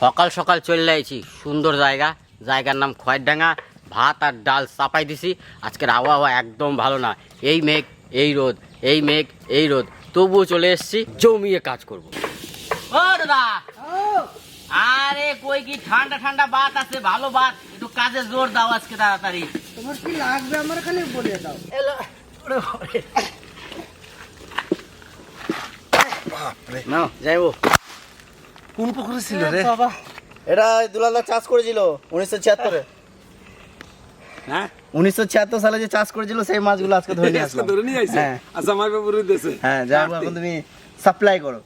সকাল সকাল চলে আইছি সুন্দর জায়গার নাম খয়েরডাঙ্গা। ভাত আর ডাল চাপাই দিছি। আজকের আবহাওয়া একদম ভালো না, এই মেঘ এই রোদ, এই মেঘ এই রোদ, তবুও চলে এসেছি জমিয়ে কাজ করব। ও দাদা, আরে কই কি ঠান্ডা ঠান্ডা ভাত আছে, ভালো ভাত, একটু কাজে জোর দাও আজকে তাড়াতাড়ি। তোমার কি লাগবে আমার খালি বলে দাও। নাও যাইবো। কোন পুকুরে ছিল রে? বাবা, এটা দুলালদা চাষ করেছিল 1976-এ। হ্যাঁ 1976 সালে যে চাষ করেছিল সেই মাছগুলো আজকে ধরে নিয়ে আসলাম। ধরে নিয়ে আইছে। হ্যাঁ। আচ্ছা আমার বাবুর দেশে। হ্যাঁ, যাই হোক, এখন তুমি সাপ্লাই করো।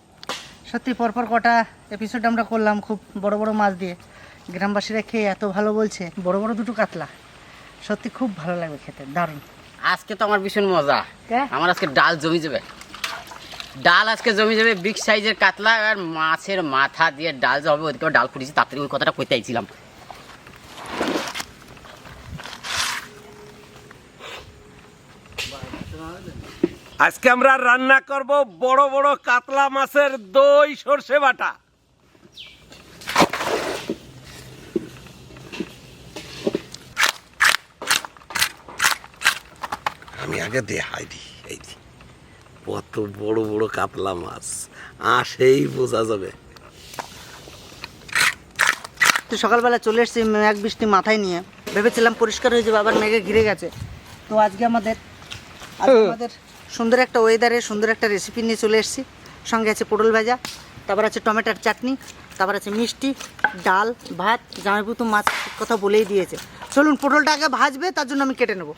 সত্যি পরপর কটা এপিসোড আমরা করলাম খুব বড় বড় মাছ দিয়ে। গ্রামবাসীরা খেয়ে এত ভালো বলছে, বড় বড় দুটো কাতলা, সত্যি খুব ভালো লাগবে খেতে, দারুণ। আজকে তো আমার ভীষণ মজা। কে? আমার আজকে ডাল জমি যাবে, ডাল আজকে জমি যাবে। বিগ সাইজের কাতলা আর মাছের মাথা দিয়ে ডাল যে হবে, ওদিকে ডাল ফুটেছি, তাড়াতাড়ি ওই কথাটা কইতে আইছিলাম। আজকে আমরা রান্না করব বড় বড় কাতলা মাছের দই সরষে বাটা। আমি আগে দেখাই দিই, এই যে কত বড় বড় কাতলা মাছ, সেই বোঝা যাবে। তো সকালবেলা চলে এসেছি মেঘ বৃষ্টি মাথায় নিয়ে, ভেবেছিলাম পরিষ্কার হয়ে যাবে, আবার মেঘে ঘিরে গেছে। তো আজকে আমাদের সুন্দর একটা ওয়েদারে সুন্দর একটা রেসিপি নিয়ে চলে এসেছি। সঙ্গে আছে পটল ভাজা, তারপর আছে টমেটোর চাটনি, তারপর আছে মিষ্টি, ডাল, ভাত। জামাইবু তো মাছ কথা বলেই দিয়েছে। চলুন, পটলটা আগে ভাজবে, তার জন্য আমি কেটে নেব।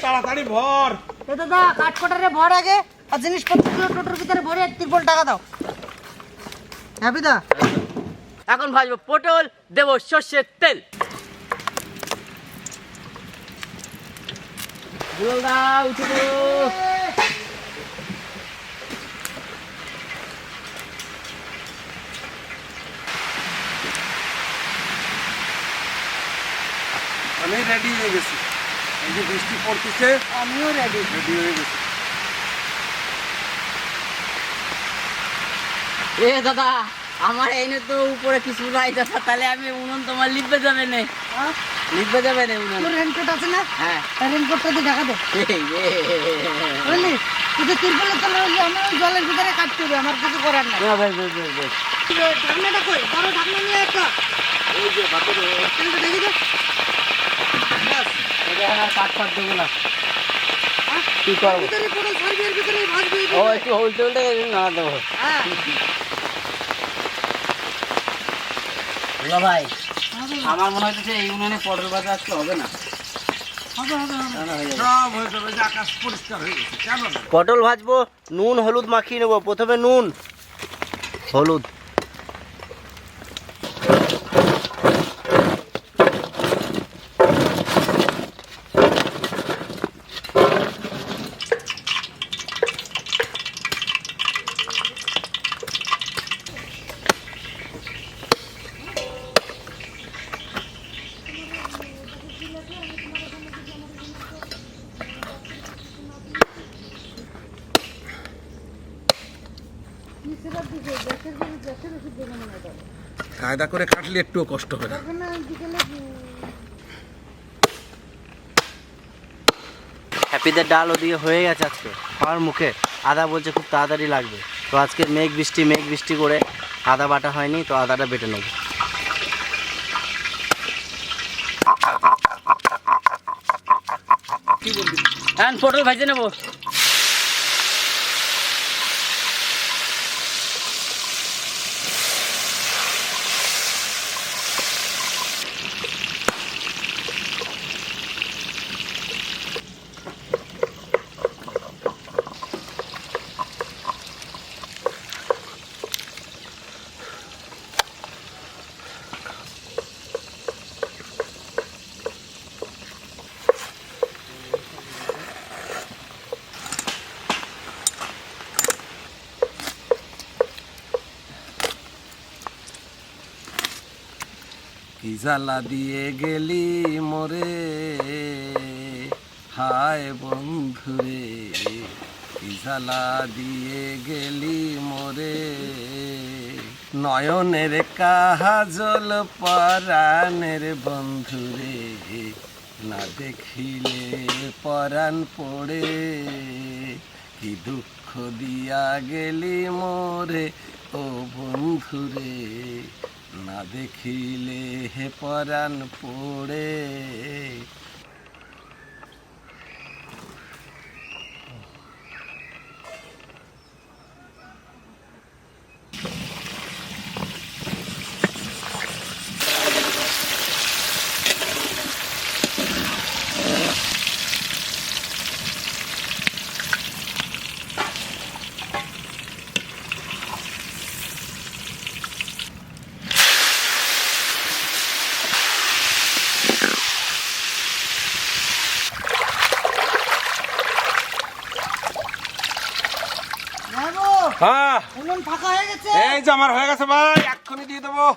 তাড়াতাড়ি ভর। দাদা, কাঠকোটারে ভর আগে, আর জিনিসপত্রগুলো টোটোর ভিতরে ভরে 3 টাকা দাও। হ্যাঁ বিদা, এখন ভাজবো পটল, দেবো সর্ষের তেল। দুলালদা উঠে পড়ো। আমি রেডি হয়ে গেছি, এই যে বৃষ্টি পড়তেছে, আমিও রেডি। রেডি হয়ে গেছি। এ দাদা, আমার এনে তো উপরে কিছু লাইতেছে, তাহলে আমি উনুন তোমার লিপে যাবে না, লিপে যাবে না উনুন। তোর রেনকোট আছে না? হ্যাঁ, রেনকোটটা দিয়ে দেখা দে। বুঝলি, তুই তো তিরপলের তলা হইলে আমার ওই জলের ভিতরে কাটতে হবে, আমার কিছু করার নাই। ঢাকনাটা কই? বড় ঢাকনা নিয়ে একটা। ওই যে ভাতের ঢাকনাটা দেখি তো। ব্যাস। কাঠ ফাট দেবো না, হ্যাঁ? কি করবো? ভিতরে পুরো সার্ভের ভিতরে ভাজবে। ও একটু উল্টে উল্টে না দেবো। হ্যাঁ। দুলা ভাই, আমার মনে হচ্ছে এই উনুনে পটল ভাজা আজকে হবে না। হবে হবে হবে। সব হয়ে যাবে, যে আকাশ পরিষ্কার হয়ে গেছে, কেন না? পটল ভাজবো, নুন হলুদ মাখিয়ে নেবো। প্রথমে নুন হলুদ, কায়দা করে কাটলে একটুও কষ্ট হবে না। হ্যাপিদের ডাল ওদিকে হয়ে গেছে আজকে আমার মুখে। আদা বলছে খুব তাড়াতাড়ি লাগবে, তো আজকে মেঘ বৃষ্টি করে আদা বাটা হয়নি, তো আদাটা বেটে নেব। পটল ভাজে নেবো। কি জ্বালা দিয়ে গেলি মোরে, হায় বন্ধুরে কি জ্বালা দিয়ে গেলি মোরে। নয়নের কাজল পরাণের বন্ধুরে, না দেখিলে পরাণ পড়ে। কি দুঃখ দিয়া গেলি মোরে ও বন্ধুরে, না দেখিলে হে পরাণ পড়ে। হ্যাঁ, উনুন ফাঁকা হয়ে গেছে। এই যে আমার হয়ে গেছে ভাই, এক্ষুনি দিয়ে দেবো।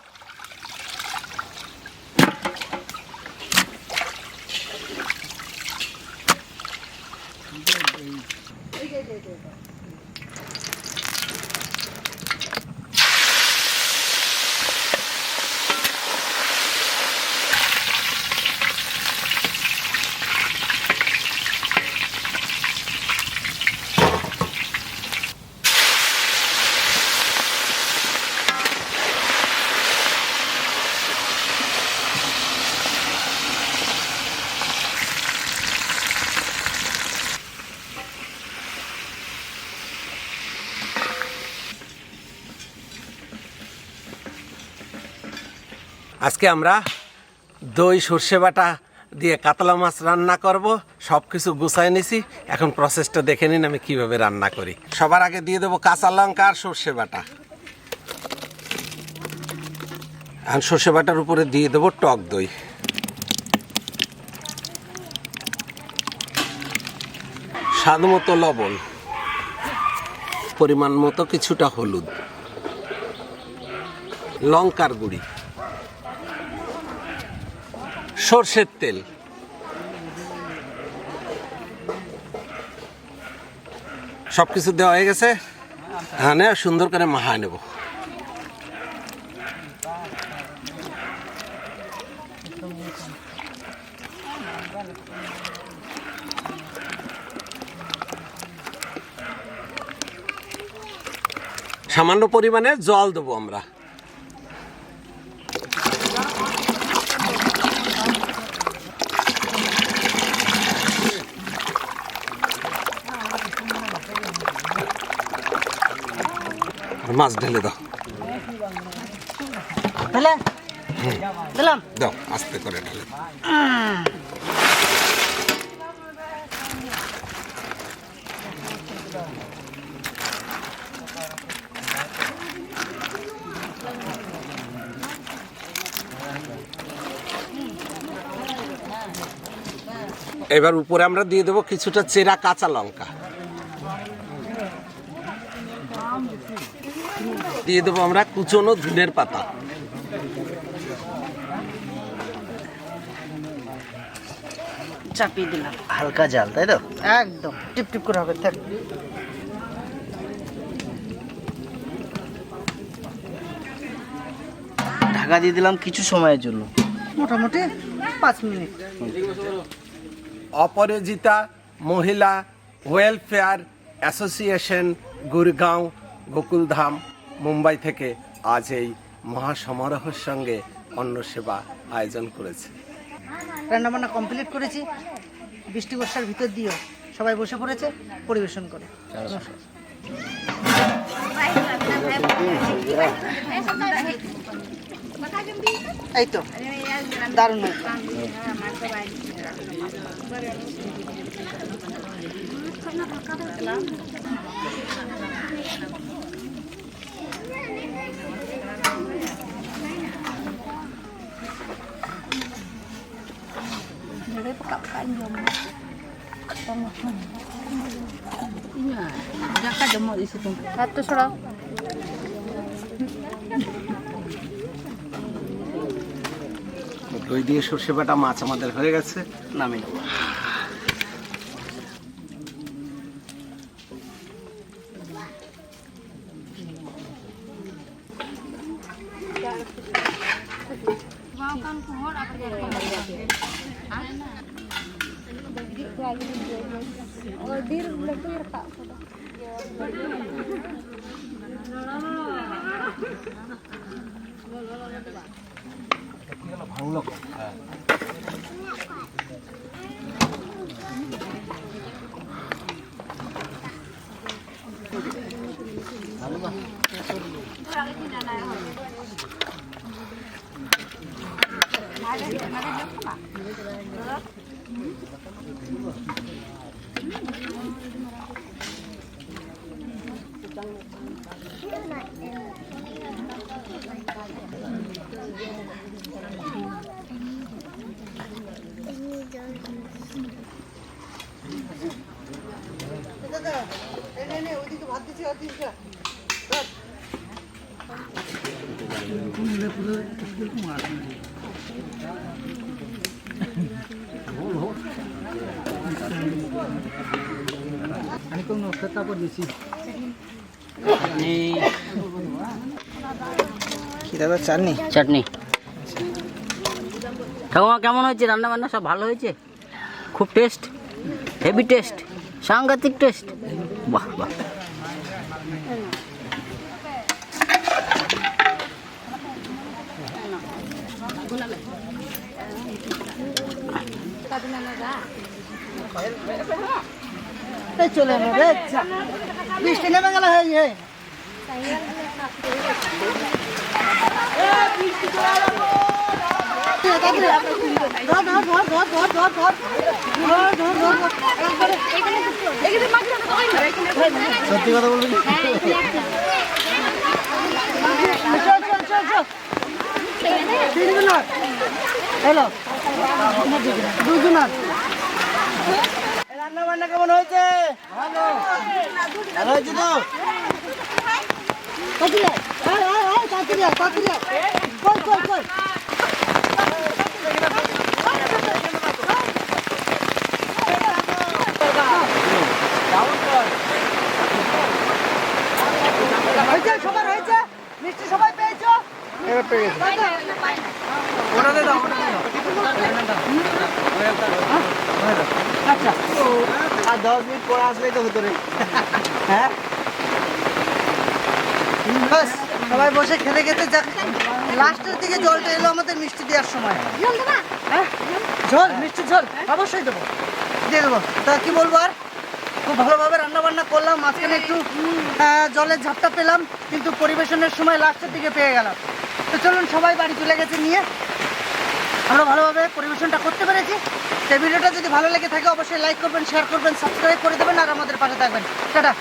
আজকে আমরা দই সর্ষে বাটা দিয়ে কাতলা মাছ রান্না করব। সব কিছু গুছাই নিছি, এখন প্রসেসটা দেখে নিন আমি কিভাবে রান্না করি। সবার আগে দিয়ে দেবো কাঁচা লঙ্কা আর সর্ষে বাটা। আর সর্ষে বাটার উপরে দিয়ে দেবো টক দই, স্বাদ মতো লবণ, পরিমাণ মতো কিছুটা হলুদ, লঙ্কার গুঁড়ি, সর্ষের তেল, সবকিছু দেওয়া হয়ে গেছে। এখানে সুন্দর করে মাখায় নেব। সামান্য পরিমাণে জল দেবো আমরা। মাছ ঢেলে দাও, দিলাম। দাও আস্তে করে ঢেলে। এবার উপরে আমরা দিয়ে দেবো কিছুটা চেরা কাঁচা লঙ্কা, দিয়ে দেবো আমরা কুচনো ধনের পাতা, চাপিয়ে দিলাম। হালকা জাল, তাই তো? একদম টিপ টিপ করে হবে। থাক। ঢাকা দিয়ে দিলাম কিছু সময়ের জন্য, মোটামুটি 5 মিনিট। অপরাজিতা মহিলা ওয়েলফেয়ার অ্যাসোসিয়েশন গুরগাঁও গোকুলধাম মুম্বাই থেকে আজ এই মহাসমারোহের সঙ্গে অন্ন সেবা আয়োজন করেছে। রান্নাবান্না কমপ্লিট করেছি, বৃষ্টি বর্ষার ভিতর দিয়েও সবাই বসে পড়েছে পরিবেশন করে। এই তো দারুণ হয়েছে। হাতটা সরাও। দই দিয়ে সর্ষে বাটা মাছ আমাদের হয়ে গেছে, নামিয়ে নেবো। ওইদিকে ভাত দিচ্ছি আর দিস না। কি দাদা চাটনি? চাটনি। ঠাকুমা কেমন হয়েছে? রান্না বান্না সব ভালো হয়েছে? খুব টেস্ট, হেভি টেস্ট, সাংঘাতিক টেস্ট। বাহ বাহ। চলে বৃষ্টি নেমে গেল। হ্যাঁ সত্যি কথা বলবি? হ্যালো দুজনার রান্না বান্না কেমন হয়েছে? ভালো ভালো হয়েছে তো? সবার হয়েছে? মিষ্টি সবাই পেয়েছো? আচ্ছা, আর 10 মিনিট পরে আসলেই তো হতো রে। হ্যাঁ বাস সবাই বসে খেতে খেতে যাক। লাস্টের দিকে জলটা এলো আমাদের মিষ্টি দেওয়ার সময়। হ্যাঁ ঝোল, মিষ্টি ঝোল অবশ্যই দেবো, দিয়ে দেবো। তা কি বলবো আর, খুব ভালোভাবে রান্না বান্না করলাম। মাঝখানে একটু জলের ঝাপটা পেলাম, কিন্তু পরিবেশনের সময় লাস্টের দিকে পেয়ে গেলাম। তো চলুন, সবাই বাড়ি চলে গেছে নিয়ে, আমরা ভালোভাবে পরিবেশনটা করতে পেরেছি। তো ভিডিওটা যদি ভালো লেগে থাকে অবশ্যই লাইক করবেন, শেয়ার করবেন, সাবস্ক্রাইব করে দেবেন আর আমাদের পাশে থাকবেন। টাটা।